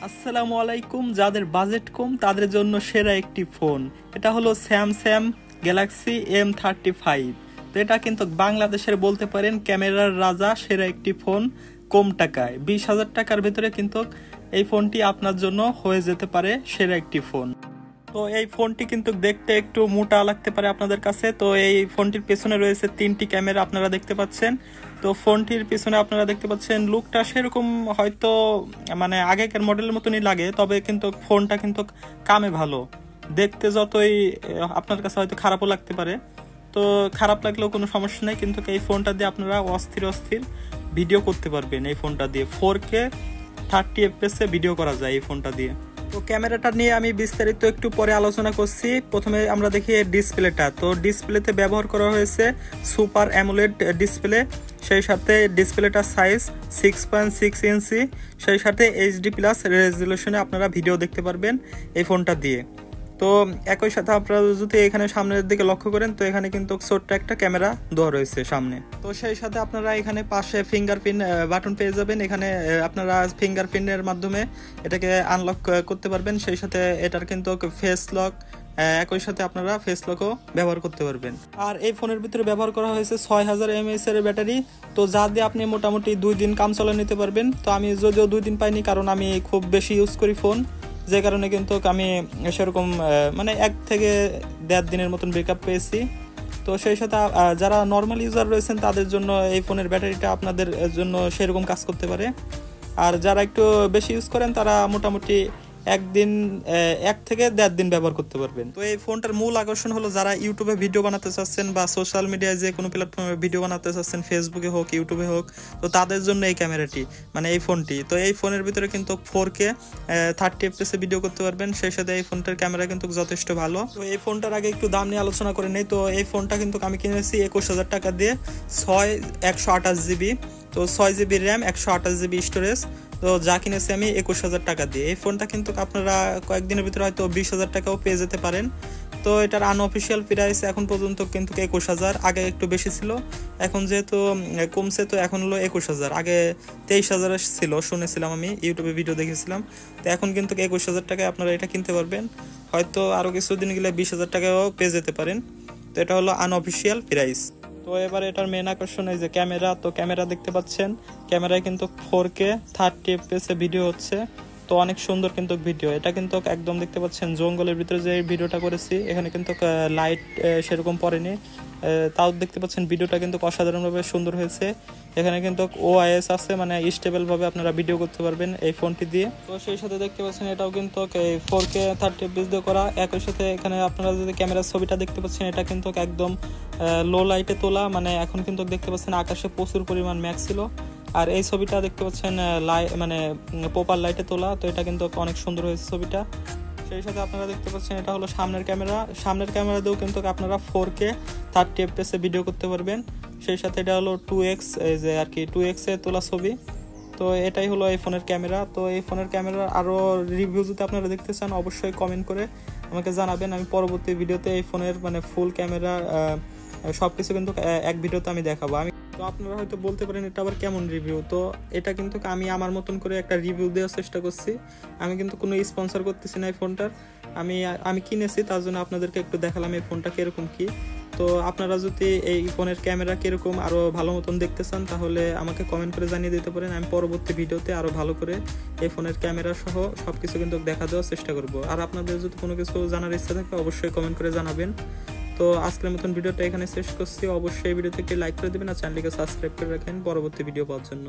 আসসালামু আলাইকুম। যাদের বাজেট কম তাদের জন্য সেরা একটি ফোন, এটা হলো স্যামসাং গ্যালাক্সি M35। তো এটা কিন্তু বাংলাদেশের বলতে পারেন ক্যামেরার রাজা, সেরা একটি ফোন কম টাকায়। 20,000 টাকার ভিতরে কিন্তু এই ফোনটি আপনার জন্য হয়ে যেতে পারে সেরা একটি ফোন। তো এই ফোনটি কিন্তু দেখতে একটু মোটা লাগতে পারে আপনাদের কাছে। তো এই ফোনটির পেছনে রয়েছে 3টি ক্যামেরা আপনারা দেখতে পাচ্ছেন। তো ফোনটির পিছনে আপনারা দেখতে পাচ্ছেন লুকটা সেরকম হয়তো মানে আগেকার মডেলের মতনই লাগে, তবে কিন্তু ফোনটা কিন্তু কামে ভালো। দেখতে যতই আপনার কাছে হয়তো খারাপও লাগতে পারে, তো খারাপ লাগলেও কোনো সমস্যা নেই, কিন্তু এই ফোনটা দিয়ে আপনারা অস্থির ভিডিও করতে পারবেন। এই ফোনটা দিয়ে 4K 30 FPS ভিডিও করা যায় এই ফোনটা দিয়ে। তো ক্যামেরাটা নিয়ে আমি বিস্তারিত একটু পরে আলোচনা করছি। প্রথমে আমরা দেখি ডিসপ্লেটা। তো ডিসপ্লেতে ব্যবহার করা হয়েছে সুপার অ্যামোলেড ডিসপ্লে, সেই সাথে ডিসপ্লেটার সাইজ 6.6 ইঞ্চি, সেই সাথে HD+ রেজলিউশনে আপনারা ভিডিও দেখতে পারবেন এই ফোনটা দিয়ে। তো একই সাথে আপনারা যদি এখানে সামনের দিকে লক্ষ্য করেন, তো এখানে কিন্তু ছোট্ট একটা ক্যামেরা দেওয়া রয়েছে সামনে। তো সেই সাথে আপনারা এখানে পাশে ফিঙ্গারপ্রিন্ট বাটন পেয়ে যাবেন। এখানে আপনারা ফিঙ্গারপ্রিন্টের মাধ্যমে এটাকে আনলক করতে পারবেন। সেই সাথে এটার কিন্তু ফেস লক, একই সাথে আপনারা ফেস লকও ব্যবহার করতে পারবেন। আর এই ফোনের ভিতরে ব্যবহার করা হয়েছে 6000 mAh এর ব্যাটারি, তো যা দিয়ে আপনি মোটামুটি 2 দিন কাম চালিয়ে নিতে পারবেন। তো আমি যদিও 2 দিন পাইনি, কারণ আমি খুব বেশি ইউজ করি ফোন, যে কারণে কিন্তু আমি সেরকম মানে 1 থেকে 1.5 দিনের মতন ব্রেকআপ পেয়েছি। তো সেই সাথে যারা নর্মাল ইউজার রয়েছেন তাদের জন্য এই ফোনের ব্যাটারিটা আপনাদের জন্য সেরকম কাজ করতে পারে। আর যারা একটু বেশি ইউজ করেন তারা মোটামুটি 1 থেকে 1.5 দিন ব্যবহার করতে পারবেন। তো এই ফোনটার মূল আকর্ষণ হলো যারা ইউটিউবে ভিডিও বানাতে চাচ্ছেন বা সোশ্যাল মিডিয়ায় যে কোনো প্ল্যাটফর্মে ভিডিও বানাতে চাচ্ছেন, ফেসবুকে হোক ইউটিউবে হোক, তো তাদের জন্য এই ক্যামেরাটি মানে এই ফোনটি। তো এই ফোনের ভিতরে কিন্তু 4K 30 FPS ভিডিও করতে পারবেন। সেই সাথে এই ফোনটার ক্যামেরা কিন্তু যথেষ্ট ভালো। তো এই ফোনটার আগে একটু দাম নিয়ে আলোচনা করে নেই। তো এই ফোনটা কিন্তু আমি কিনেছি 21,000 টাকা দিয়ে, 128 GB, তো 6 GB র্যাম, 128 GB স্টোরেজ। তো যা কিনেছি আমি 21,000 টাকা দিয়ে। এই ফোনটা কিন্তু আপনারা কয়েকদিনের ভিতরে হয়তো 20,000 টাকাও পেয়ে যেতে পারেন। তো এটার আনঅফিসিয়াল প্রাইস এখন পর্যন্ত কিন্তু 21,000, আগে একটু বেশি ছিল, এখন যেহেতু কমছে তো এখন হলো 21,000। আগে 23,000 ছিল শুনেছিলাম, আমি ইউটিউবে ভিডিও দেখেছিলাম। তো এখন কিন্তু 21,000 টাকায় আপনারা এটা কিনতে পারবেন। হয়তো আরও কিছুদিন গেলে 20,000 টাকাও পেয়ে যেতে পারেন। তো এটা হলো আনঅফিসিয়াল প্রাইস। তো এবার এটার মেন আকর্ষণ এই যে ক্যামেরা। তো ক্যামেরা দেখতে পাচ্ছেন, ক্যামেরায় কিন্তু 4K 30 FPS ভিডিও হচ্ছে। তো অনেক সুন্দর কিন্তু ভিডিও। এটা কিন্তু একদম দেখতে পাচ্ছেন জঙ্গলের ভিতরে যে ভিডিওটা করেছি, এখানে কিন্তু লাইট সেরকম পড়েনি, তাও দেখতে পাচ্ছেন ভিডিওটা কিন্তু অসাধারণভাবে সুন্দর হয়েছে। এখানে কিন্তু OIS আছে, মানে স্টেবল ভাবে আপনারা ভিডিও করতে পারবেন এই ফোনটি দিয়ে। তো সেই সাথে দেখতে পাচ্ছেন এটাও কিন্তু 4K 30 FPS দিয়ে করা। একই সাথে এখানে আপনারা যদি ক্যামেরার ছবিটা দেখতে পাচ্ছেন, এটা কিন্তু একদম লো লাইটে তোলা, মানে এখন কিন্তু দেখতে পাচ্ছেন আকাশে প্রচুর পরিমাণ মেঘ ছিল। আর এই ছবিটা দেখতে পাচ্ছেন মানে প্রপার লাইটে তোলা। তো এটা কিন্তু অনেক সুন্দর হয়েছে ছবিটা। সেই সাথে আপনারা দেখতে পাচ্ছেন এটা হলো সামনের ক্যামেরা। সামনের ক্যামেরা দিয়েও কিন্তু আপনারা 4K 30 FPS ভিডিও করতে পারবেন। সেই সাথে এটা হলো 2x, এই যে আর কি 2x এ তোলা ছবি। তো এটাই হলো এই ফোনের ক্যামেরা। তো এই ফোনের ক্যামেরার আরও রিভিউ যদি আপনারা দেখতে চান অবশ্যই কমেন্ট করে আমাকে জানাবেন। আমি পরবর্তী ভিডিওতে এই ফোনের মানে ফুল ক্যামেরা সব কিছু কিন্তু এক ভিডিওতে আমি দেখাবো। তো আপনারা হয়তো বলতে পারেন এটা আবার কেমন রিভিউ। তো এটা কিন্তু আমি আমার মতন করে একটা রিভিউ দেওয়ার চেষ্টা করছি। আমি কিন্তু কোনো স্পন্সর করতেছি না এই ফোনটার। আমি কিনেছি, তার জন্য আপনাদেরকে একটু দেখালাম এই ফোনটা কীরকম কি। তো আপনারা যদি এই ফোনের ক্যামেরা কীরকম আরও ভালো মতন দেখতে চান, তাহলে আমাকে কমেন্ট করে জানিয়ে দিতে পারেন। আমি পরবর্তী ভিডিওতে আরও ভালো করে এই ফোনের ক্যামেরা সহ সব কিছু কিন্তু দেখা দেওয়ার চেষ্টা করব। আর আপনাদের যদি কোনো কিছু জানার ইচ্ছা থাকে অবশ্যই কমেন্ট করে জানাবেন। তো আজকের মতন ভিডিওটা এখানে শেষ করছি। অবশ্যই ভিডিওতে একটি লাইক করে দেবেন আর চ্যানেলটিকে সাবস্ক্রাইব করে রাখেন পরবর্তী ভিডিও পাওয়ার জন্য।